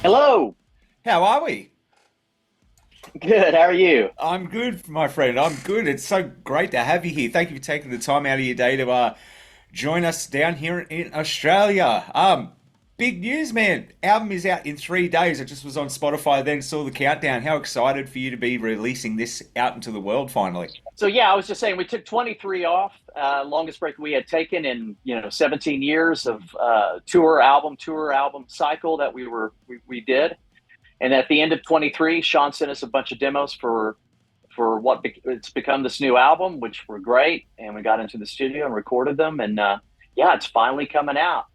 Hello. How are we? Good. How are you? I'm good, my friend. I'm good. It's so great to have you here. Thank you for taking the time out of your day to join us down here in Australia. Big news, man. Album is out in 3 days. I just was on Spotify, then saw the countdown. How excited for you to be releasing this out into the world finally. So yeah, I was just saying we took 23 off, longest break we had taken in 17 years of tour album cycle that we did. And at the end of 23, Sean sent us a bunch of demos for it's become this new album, which were great. And we got into the studio and recorded them, and yeah, it's finally coming out.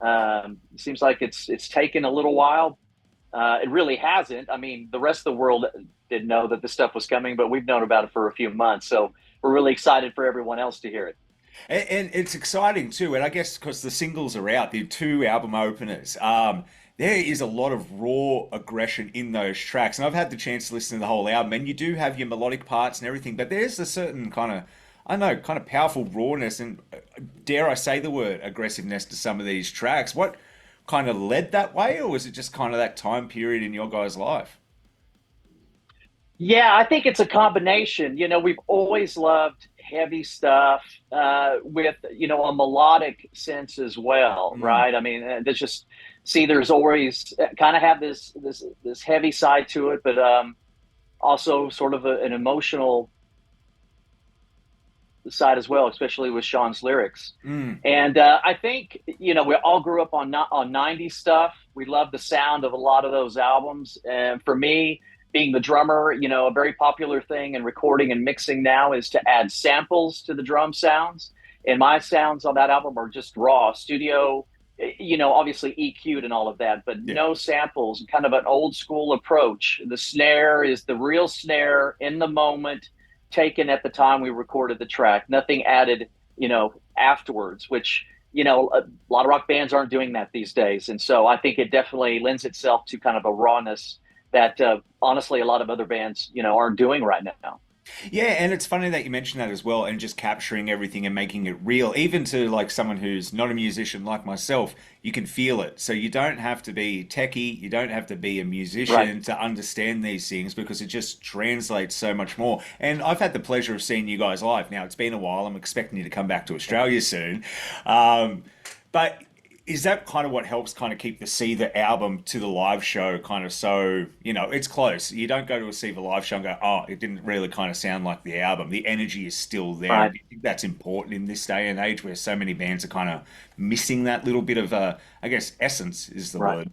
It seems like it's taken a little while. It really hasn't. I mean, the rest of the world didn't know that this stuff was coming, but we've known about it for a few months. So we're really excited for everyone else to hear it. And it's exciting too. And I guess because the singles are out, the two album openers, there is a lot of raw aggression in those tracks. And I've had the chance to listen to the whole album, and you do have your melodic parts and everything, but there's a certain kind of, I don't know, kind of powerful rawness and dare I say the word aggressiveness to some of these tracks. What kind of led that way, or was it just kind of that time period in your guys' life? Yeah, I think it's a combination. We've always loved heavy stuff with a melodic sense as well, Mm, right? I mean, there's just see, there's always kind of have this heavy side to it, but also sort of an emotional side as well, especially with Sean's lyrics. mm, And I think we all grew up on '90s stuff. We love the sound of a lot of those albums. And for me, being the drummer, a very popular thing in recording and mixing now is to add samples to the drum sounds. And my sounds on that album are just raw studio. Obviously EQ'd and all of that, but yeah. no samples. Kind of an old school approach. The snare is the real snare in the moment, taken at the time we recorded the track. Nothing added, afterwards, which, a lot of rock bands aren't doing that these days. And so I think it definitely lends itself to kind of a rawness that honestly a lot of other bands, aren't doing right now. Yeah, and it's funny that you mentioned that as well, and just capturing everything and making it real. Even to like someone who's not a musician like myself, you can feel it. So you don't have to be techie, you don't have to be a Right. musician to understand these things because it just translates so much more. And I've had the pleasure of seeing you guys live. Now it's been a while. I'm expecting you to come back to Australia soon. Um, but is that kind of what helps kind of keep the Seether album to the live show kind of so, it's close. You don't go to a Seether live show and go, oh, it didn't really kind of sound like the album. The energy is still there. And Right. do you think that's important in this day and age where so many bands are kind of missing that little bit of, I guess, essence is the Right. word.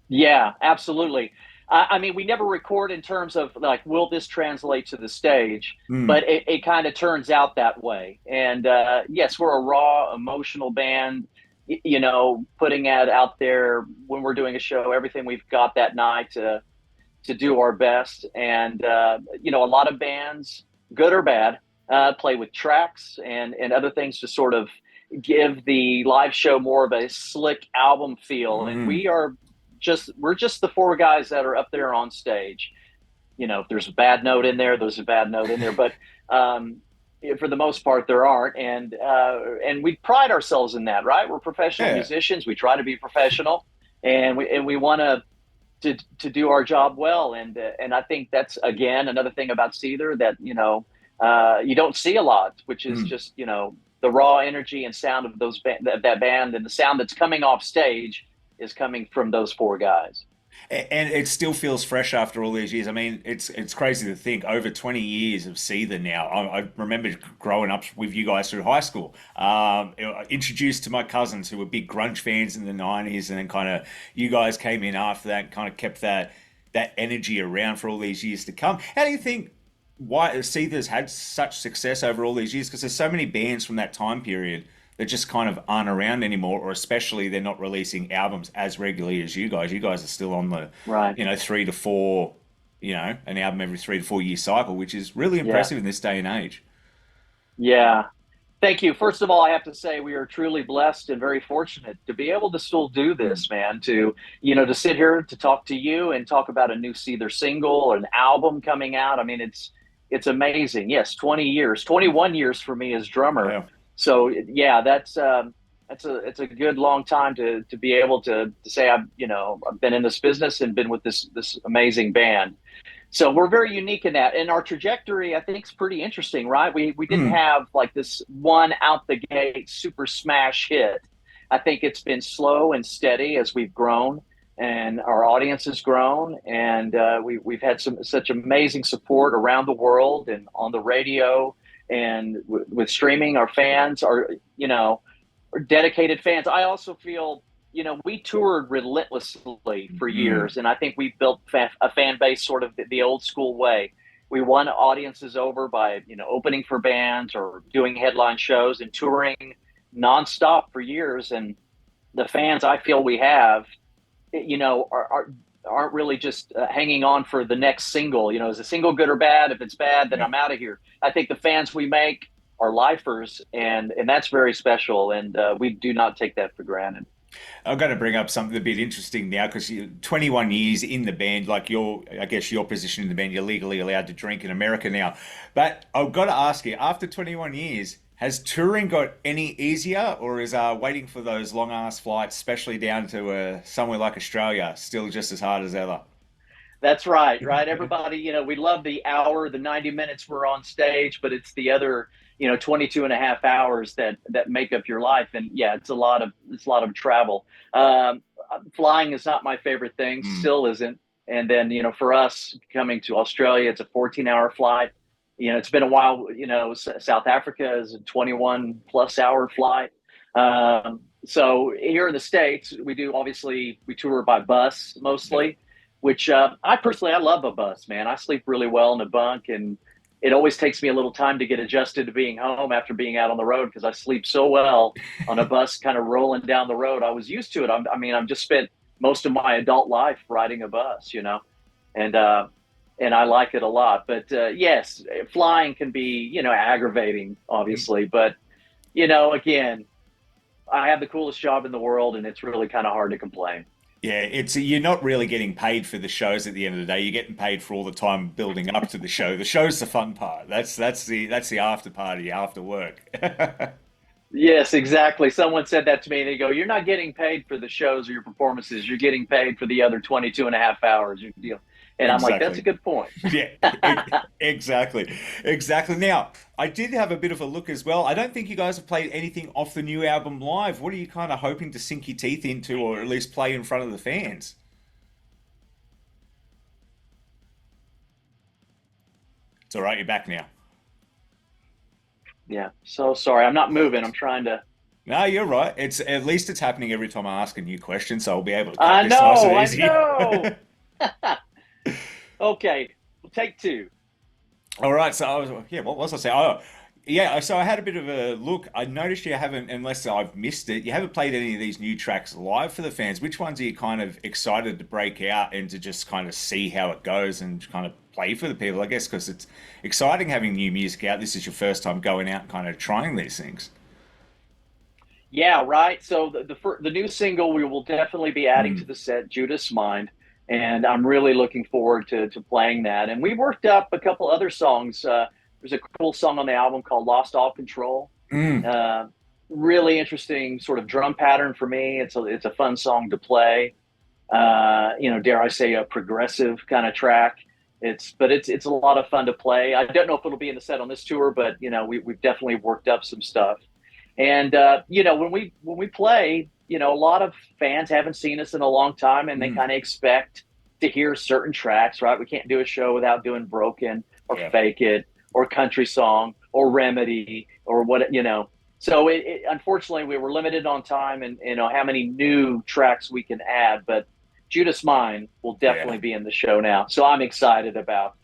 Yeah, absolutely. I mean, we never record in terms of like, will this translate to the stage? Mm, But it kind of turns out that way. And yes, we're a raw, emotional band. Putting it out there when we're doing a show, everything we've got that night to do our best. And a lot of bands, good or bad, play with tracks and other things to sort of give the live show more of a slick album feel. And mm. we're just the four guys that are up there on stage. If there's a bad note in there, there's a bad note in there, but for the most part there aren't. And we pride ourselves in that, right? We're professional Yeah. musicians. We try to be professional, and we want to do our job well. And I think that's again another thing about Seether that you don't see a lot, which is Mm. just the raw energy and sound of that band, and the sound that's coming off stage is coming from those four guys. And it still feels fresh after all these years. I mean, it's crazy to think over 20 years of Seether now. I remember growing up with you guys through high school. Introduced to my cousins who were big grunge fans in the 90s, and then kind of you guys came in after that and kind of kept that energy around for all these years to come. How do you think why Seether's had such success over all these years? Because there's so many bands from that time period that just kind of aren't around anymore, or especially they're not releasing albums as regularly as you guys. You guys are still on the, Right. 3 to 4, an album every 3 to 4 year cycle, which is really Yeah. impressive in this day and age. Yeah. Thank you. First of all, I have to say we are truly blessed and very fortunate to be able to still do Mm. this, man. To sit here to talk to you and talk about a new Seether single or an album coming out. I mean, it's amazing. Yes, 20 years, 21 years for me as drummer. Wow. So yeah, that's it's a good long time to be able to say I've been in this business and been with this amazing band. So we're very unique in that, and our trajectory I think is pretty interesting, right? We didn't Mm. have like this one out the gate super smash hit. I think it's been slow and steady as we've grown, and our audience has grown, and we've had such amazing support around the world and on the radio and with streaming. Our fans are dedicated fans. I also feel, we toured relentlessly for Mm. years, and I think we built a fan base sort of the old school way. We won audiences over by, opening for bands or doing headline shows and touring nonstop for years. And the fans I feel we have, aren't really just hanging on for the next single. Is a single good or bad? If it's bad, then Yeah. I'm out of here. I think the fans we make are lifers, and that's very special, and we do not take that for granted. I'm going to bring up something a bit interesting now because you 21 years in the band, like I guess your position in the band, you're legally allowed to drink in America now. But I've got to ask you, after 21 years, has touring got any easier, or is waiting for those long ass flights, especially down to somewhere like Australia, still just as hard as ever? That's right, right. Everybody, we love the hour, the 90 minutes we're on stage, but it's the other, 22 and a half hours that make up your life. And yeah, it's a lot of travel. Flying is not my favorite thing, Mm. still isn't. And then, for us coming to Australia, it's a 14-hour flight. It's been a while, South Africa is a 21 plus hour flight. So here in the States, we tour by bus Yeah. mostly, which I love a bus, man. I sleep really well in a bunk, and it always takes me a little time to get adjusted to being home after being out on the road because I sleep so well on a bus, kind of rolling down the road. I was used to it. I've just spent most of my adult life riding a bus, and and I like it a lot. But yes, flying can be, aggravating, obviously. But again, I have the coolest job in the world, and it's really kind of hard to complain. Yeah, it's you're not really getting paid for the shows at the end of the day. You're getting paid for all the time building up to the show. The show's the fun part. That's the after party, after work. Yes, exactly. Someone said that to me, and they go, "You're not getting paid for the shows or your performances. You're getting paid for the other 22 and a half hours." And I'm like, "That's a Exactly. good point." Yeah, exactly. Exactly. Now, I did have a bit of a look as well. I don't think you guys have played anything off the new album live. What are you kind of hoping to sink your teeth into, or at least play in front of the fans? It's all right, you're back now. Yeah. So sorry, I'm not moving. I'm trying to. No, you're right. It's at least it's happening every time I ask a new question, so I'll be able to cut this nice and I easy. know. Okay, well, take two. All right, so yeah, what was I saying? Oh, yeah, so I had a bit of a look. I noticed you haven't, unless I've missed it, you haven't played any of these new tracks live for the fans. Which ones are you kind of excited to break out and to just kind of see how it goes and kind of play for the people? I guess because it's exciting having new music out. This is your first time going out and kind of trying these things. Yeah, right. So the new single we will definitely be adding to Mm. the set, Judas Mind, and I'm really looking forward to playing that. And we worked up a couple other songs. There's a cool song on the album called "Lost All Control." Mm. Uh, Really interesting sort of drum pattern for me. It's a fun song to play. Dare I say, a progressive kind of track. It's a lot of fun to play. I don't know if it'll be in the set on this tour, but we've definitely worked up some stuff. And when we play, a lot of fans haven't seen us in a long time, and they Mm. kind of expect to hear certain tracks, right? We can't do a show without doing Broken or Yeah. Fake It or Country Song or Remedy or what. So unfortunately, we were limited on time and how many new tracks we can add. But Judas Mine will definitely Yeah. be in the show now, so I'm excited about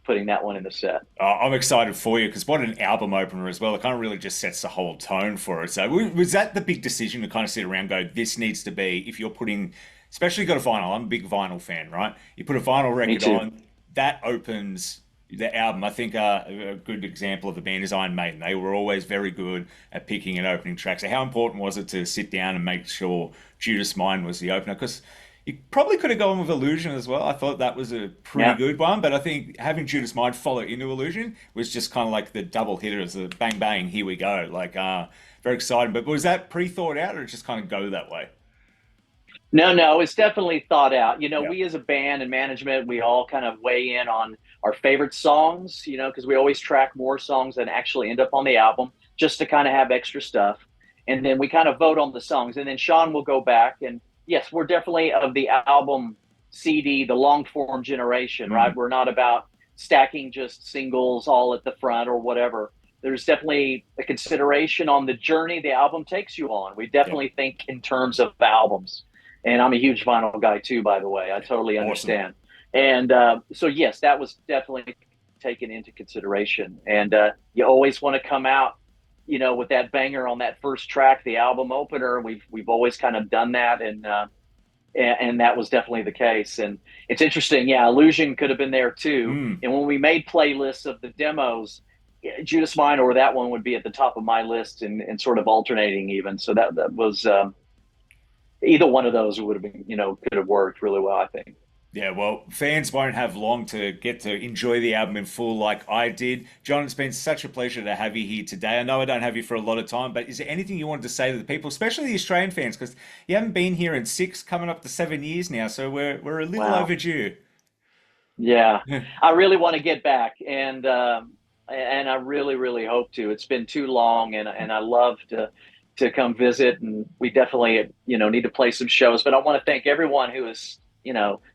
putting that one in the set. I'm excited for you because what an album opener as well. It kind of really just sets the whole tone for it. So was that the big decision to kind of sit around and go, this needs to be, if you're putting, especially got a vinyl, I'm a big vinyl fan, right? You put a vinyl Me record too. on, that opens the album. I think a good example of the band is Iron Maiden. They were always very good at picking and opening tracks. So how important was it to sit down and make sure Judas Mine was the opener? Because You probably could have gone with Illusion as well. I thought that was a pretty Yeah. good one, but I think having Judas Mind follow into Illusion was just kind of like the double hitters, the bang bang, here we go. Like, very exciting. But was that pre-thought out, or just kind of go that way? No, no, it's definitely thought out. Yeah. We as a band and management, we all kind of weigh in on our favorite songs, because we always track more songs than actually end up on the album just to kind of have extra stuff. And then we kind of vote on the songs. And then Sean will go back. And yes, we're definitely of the album CD, the long form generation, right? Mm, We're not about stacking just singles all at the front or whatever. There's definitely a consideration on the journey the album takes you on. We yeah. definitely think in terms of albums, and I'm a huge vinyl guy too, by the way. I totally Awesome. understand. And so, yes, that was definitely taken into consideration. And you always want to come out, with that banger on that first track, the album opener. We've always kind of done that, and that was definitely the case. And it's interesting, yeah. Illusion could have been there too. Mm. And when we made playlists of the demos, Judas Minor or that one would be at the top of my list, and sort of alternating even. So that was. Either one of those would have been, could have worked really well, I think. Yeah, well, fans won't have long to get to enjoy the album in full like I did. John, it's been such a pleasure to have you here today. I know I don't have you for a lot of time, but is there anything you wanted to say to the people, especially the Australian fans? Because you haven't been here in 6, coming up to 7 years now, so we're a little Wow. overdue. Yeah. I really want to get back, and I really, really hope to. It's been too long, and I love to come visit, and we definitely, need to play some shows. But I want to thank everyone who has,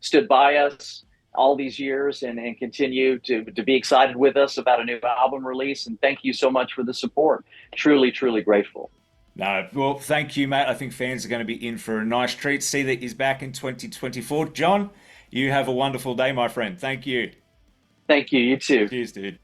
stood by us all these years, and continue to be excited with us about a new album release. And thank you so much for the support. Truly, truly grateful. No, well, thank you, mate. I think fans are going to be in for a nice treat. See that he's back in 2024. John, you have a wonderful day, my friend. Thank you. Thank you. You too. Cheers, dude.